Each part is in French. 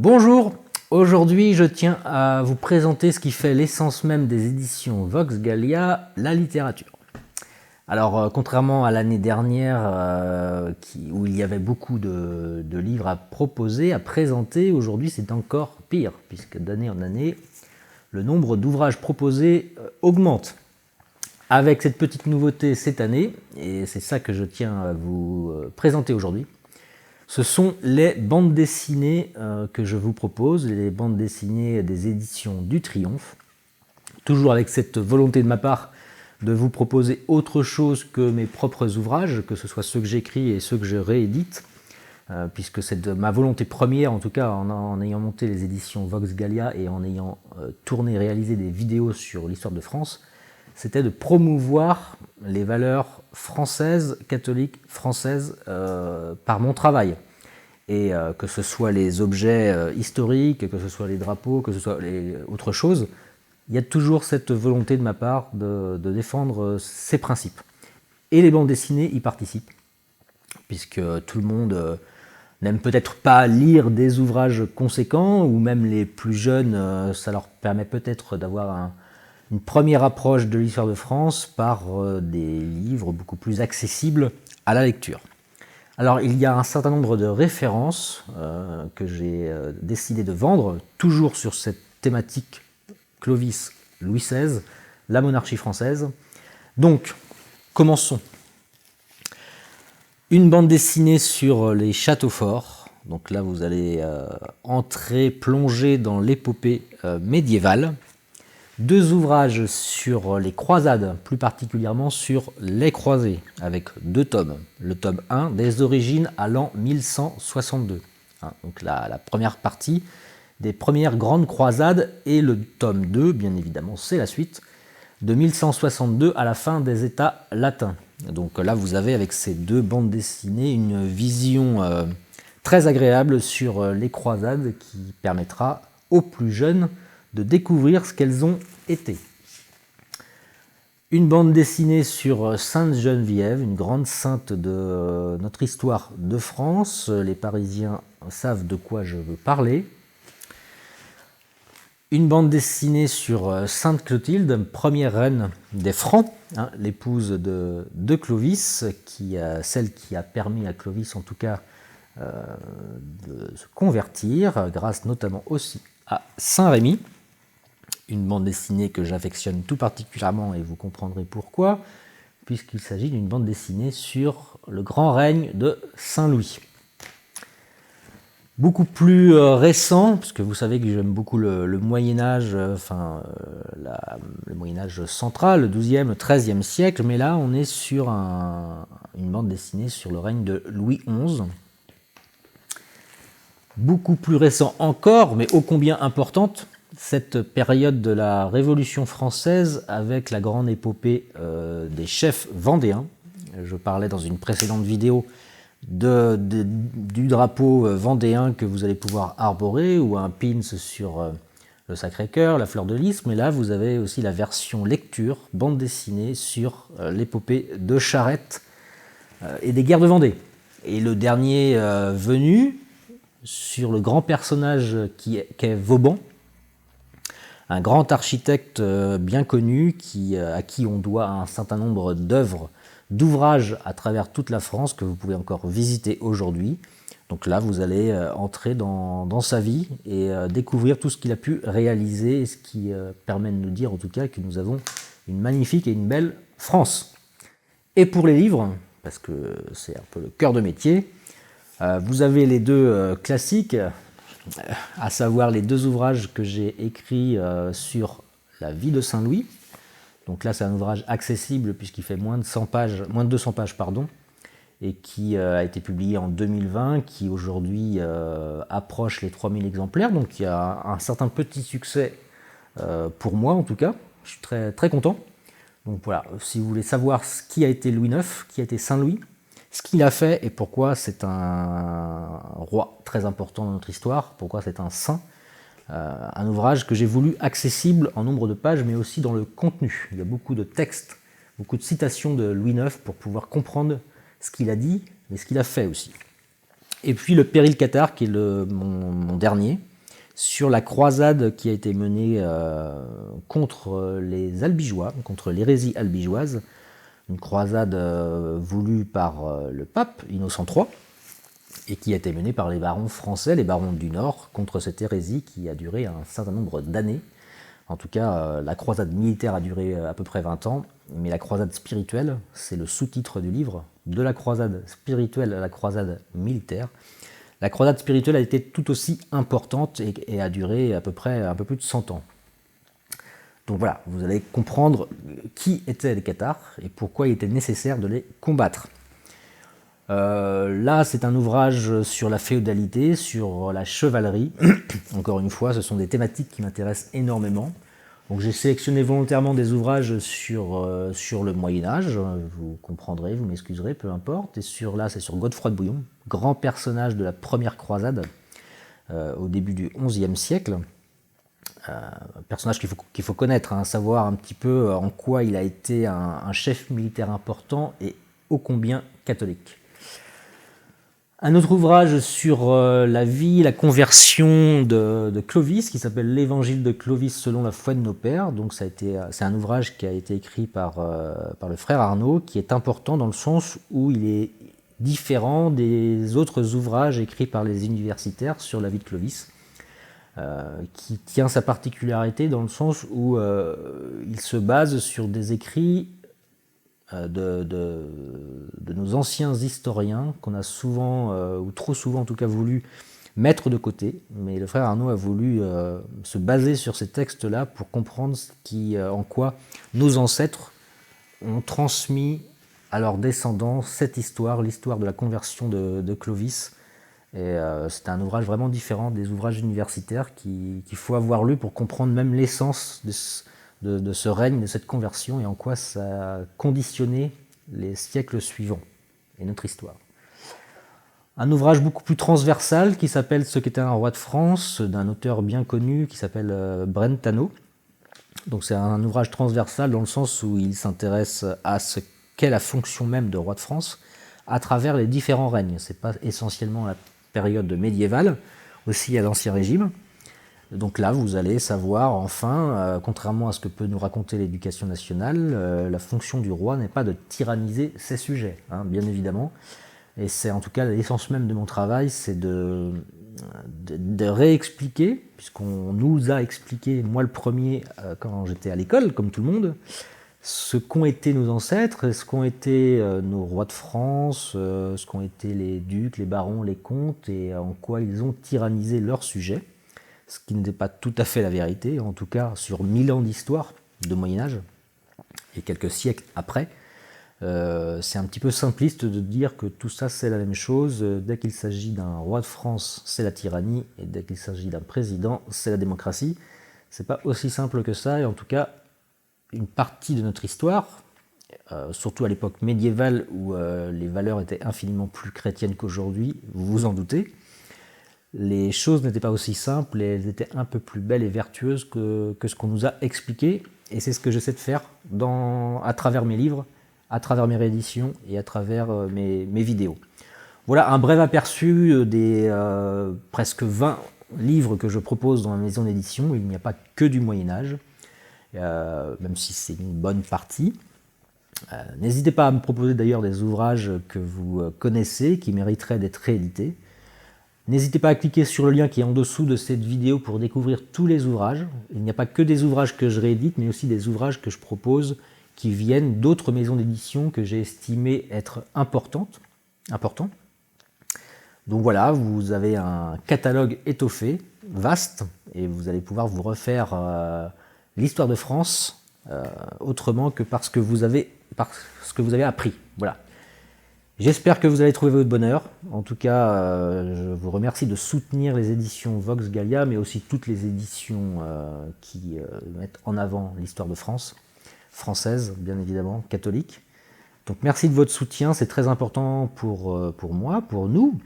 Bonjour, aujourd'hui je tiens à vous présenter ce qui fait l'essence même des éditions Vox Gallia, la littérature. Alors contrairement à l'année dernière où il y avait beaucoup de livres à proposer, à présenter, aujourd'hui c'est encore pire, puisque d'année en année, le nombre d'ouvrages proposés augmente. Avec cette petite nouveauté cette année, et c'est ça que je tiens à vous présenter aujourd'hui, ce sont les bandes dessinées que je vous propose, les bandes dessinées des éditions du Triomphe. Toujours avec cette volonté de ma part de vous proposer autre chose que mes propres ouvrages, que ce soit ceux que j'écris et ceux que je réédite, puisque c'est ma volonté première, en tout cas en ayant monté les éditions Vox Gallia et en ayant réalisé des vidéos sur l'histoire de France, c'était de promouvoir les valeurs françaises, catholiques françaises, par mon travail. Et que ce soit les objets historiques, que ce soit les drapeaux, que ce soit autre chose, il y a toujours cette volonté de ma part de défendre ces principes. Et les bandes dessinées y participent, puisque tout le monde n'aime peut-être pas lire des ouvrages conséquents, ou même les plus jeunes, ça leur permet peut-être d'avoir une première approche de l'histoire de France par des livres beaucoup plus accessibles à la lecture. Alors il y a un certain nombre de références que j'ai décidé de vendre, toujours sur cette thématique Clovis, Louis XVI, la monarchie française. Donc, commençons. Une bande dessinée sur les châteaux forts. Donc là, vous allez plonger dans l'épopée médiévale. Deux ouvrages sur les croisades, plus particulièrement sur les croisés, avec deux tomes. Le tome 1, des origines à l'an 1162. Donc la première partie des premières grandes croisades, et le tome 2, bien évidemment, c'est la suite, de 1162 à la fin des États latins. Donc là, vous avez avec ces deux bandes dessinées une vision très agréable sur les croisades qui permettra aux plus jeunes de découvrir ce qu'elles ont été. Une bande dessinée sur Sainte Geneviève, une grande sainte de notre histoire de France. Les Parisiens savent de quoi je veux parler. Une bande dessinée sur Sainte Clotilde, première reine des Francs, l'épouse de Clovis, celle qui a permis à Clovis en tout cas de se convertir, grâce notamment aussi à Saint-Rémy. Une bande dessinée que j'affectionne tout particulièrement, et vous comprendrez pourquoi, puisqu'il s'agit d'une bande dessinée sur le grand règne de Saint-Louis. Beaucoup plus récent, parce que vous savez que j'aime beaucoup le Moyen-Âge, le Moyen-Âge central, le XIIe, le XIIIe siècle, mais là on est sur une bande dessinée sur le règne de Louis XI. Beaucoup plus récent encore, mais ô combien importante, cette période de la Révolution française avec la grande épopée des chefs vendéens. Je parlais dans une précédente vidéo du drapeau vendéen que vous allez pouvoir arborer, ou un pins sur le Sacré-Cœur, la Fleur de Lys, mais là vous avez aussi la version lecture, bande dessinée sur l'épopée de Charette et des guerres de Vendée. Et le dernier venu sur le grand personnage qu'est Vauban, un grand architecte bien connu à qui on doit un certain nombre d'ouvrages à travers toute la France que vous pouvez encore visiter aujourd'hui. Donc là, vous allez entrer dans sa vie et découvrir tout ce qu'il a pu réaliser, et ce qui permet de nous dire en tout cas que nous avons une magnifique et une belle France. Et pour les livres, parce que c'est un peu le cœur de métier, vous avez les deux classiques, à savoir les deux ouvrages que j'ai écrits sur la vie de Saint-Louis. Donc là, c'est un ouvrage accessible puisqu'il fait moins de 200 pages, et qui a été publié en 2020, qui aujourd'hui approche les 3000 exemplaires. Donc il y a un certain petit succès pour moi en tout cas. Je suis très, très content. Donc voilà, si vous voulez savoir qui a été Louis IX, qui a été Saint-Louis, ce qu'il a fait et pourquoi c'est un roi très important dans notre histoire, pourquoi c'est un saint, un ouvrage que j'ai voulu accessible en nombre de pages, mais aussi dans le contenu. Il y a beaucoup de textes, beaucoup de citations de Louis IX pour pouvoir comprendre ce qu'il a dit, mais ce qu'il a fait aussi. Et puis le Péril Cathare, qui est mon dernier, sur la croisade qui a été menée contre les albigeois, contre l'hérésie albigeoise, une croisade voulue par le pape Innocent III, et qui a été menée par les barons français, les barons du Nord, contre cette hérésie qui a duré un certain nombre d'années. En tout cas, la croisade militaire a duré à peu près 20 ans, mais la croisade spirituelle, c'est le sous-titre du livre, de la croisade spirituelle à la croisade militaire. La croisade spirituelle a été tout aussi importante et a duré à peu près un peu plus de 100 ans. Donc voilà, vous allez comprendre qui étaient les cathares et pourquoi il était nécessaire de les combattre. Là, c'est un ouvrage sur la féodalité, sur la chevalerie. Encore une fois, ce sont des thématiques qui m'intéressent énormément. Donc j'ai sélectionné volontairement des ouvrages sur le Moyen-Âge, vous comprendrez, vous m'excuserez, peu importe. Et là, c'est sur Godefroy de Bouillon, grand personnage de la première croisade au début du XIe siècle. Personnage qu'il faut connaître, savoir un petit peu en quoi il a été un chef militaire important et ô combien catholique. Un autre ouvrage sur la vie, la conversion de Clovis, qui s'appelle l'Évangile de Clovis selon la foi de nos pères. Donc c'est un ouvrage qui a été écrit par le frère Arnaud, qui est important dans le sens où il est différent des autres ouvrages écrits par les universitaires sur la vie de Clovis, qui tient sa particularité dans le sens où il se base sur des écrits de nos anciens historiens qu'on a souvent, ou trop souvent en tout cas, voulu mettre de côté. Mais le frère Arnaud a voulu se baser sur ces textes-là pour comprendre en quoi nos ancêtres ont transmis à leurs descendants cette histoire, l'histoire de la conversion de Clovis. Et c'est un ouvrage vraiment différent des ouvrages universitaires qu'il faut avoir lu pour comprendre même l'essence de ce règne, de cette conversion, et en quoi ça a conditionné les siècles suivants et notre histoire. Un ouvrage beaucoup plus transversal qui s'appelle « Ce qu'était un roi de France » d'un auteur bien connu qui s'appelle Brentano. Donc c'est un ouvrage transversal dans le sens où il s'intéresse à ce qu'est la fonction même de roi de France à travers les différents règnes. C'est pas essentiellement la période médiévale, aussi à l'Ancien Régime. Donc là, vous allez savoir, enfin, contrairement à ce que peut nous raconter l'éducation nationale, la fonction du roi n'est pas de tyranniser ses sujets, bien évidemment. Et c'est en tout cas l'essence même de mon travail, c'est de réexpliquer, puisqu'on nous a expliqué, moi le premier, quand j'étais à l'école, comme tout le monde, ce qu'ont été nos ancêtres, ce qu'ont été nos rois de France, ce qu'ont été les ducs, les barons, les comtes, et en quoi ils ont tyrannisé leurs sujets, ce qui n'était pas tout à fait la vérité, en tout cas sur 1000 ans d'histoire de Moyen-Âge, et quelques siècles après. C'est un petit peu simpliste de dire que tout ça c'est la même chose. Dès qu'il s'agit d'un roi de France, c'est la tyrannie, et dès qu'il s'agit d'un président, c'est la démocratie. C'est pas aussi simple que ça, et en tout cas, une partie de notre histoire, surtout à l'époque médiévale où les valeurs étaient infiniment plus chrétiennes qu'aujourd'hui, vous vous en doutez, les choses n'étaient pas aussi simples et elles étaient un peu plus belles et vertueuses que ce qu'on nous a expliqué, et c'est ce que j'essaie de faire à travers mes livres, à travers mes rééditions et à travers mes vidéos. Voilà un bref aperçu des presque 20 livres que je propose dans la maison d'édition. Il n'y a pas que du Moyen-Âge, même si c'est une bonne partie. N'hésitez pas à me proposer d'ailleurs des ouvrages que vous connaissez, qui mériteraient d'être réédités. N'hésitez pas à cliquer sur le lien qui est en dessous de cette vidéo pour découvrir tous les ouvrages. Il n'y a pas que des ouvrages que je réédite, mais aussi des ouvrages que je propose qui viennent d'autres maisons d'édition que j'ai estimé être importants. Donc voilà, vous avez un catalogue étoffé, vaste, et vous allez pouvoir vous refaire l'histoire de France autrement que par ce que vous avez appris. Voilà. J'espère que vous allez trouver votre bonheur. En tout cas, je vous remercie de soutenir les éditions Vox Gallia, mais aussi toutes les éditions qui mettent en avant l'histoire de France, française, bien évidemment, catholique. Donc merci de votre soutien, c'est très important pour moi, pour nous,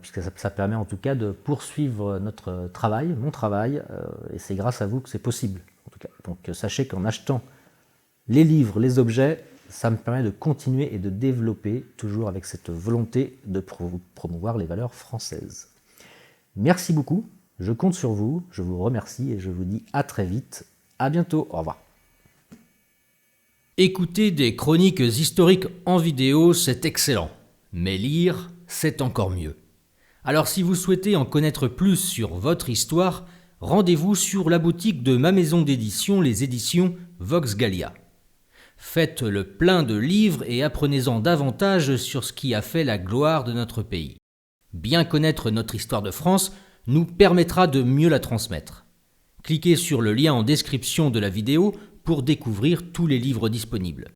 puisque ça permet en tout cas de poursuivre notre travail, mon travail, et c'est grâce à vous que c'est possible. En tout cas. Donc sachez qu'en achetant les livres, les objets, ça me permet de continuer et de développer, toujours avec cette volonté de promouvoir les valeurs françaises. Merci beaucoup, Je compte sur vous, je vous remercie et je vous dis à très vite. À bientôt, au revoir. Écouter des chroniques historiques en vidéo, c'est excellent. Mais lire, c'est encore mieux. Alors si vous souhaitez en connaître plus sur votre histoire, rendez-vous sur la boutique de ma maison d'édition, les éditions Vox Gallia. Faites le plein de livres et apprenez-en davantage sur ce qui a fait la gloire de notre pays. Bien connaître notre histoire de France nous permettra de mieux la transmettre. Cliquez sur le lien en description de la vidéo pour découvrir tous les livres disponibles.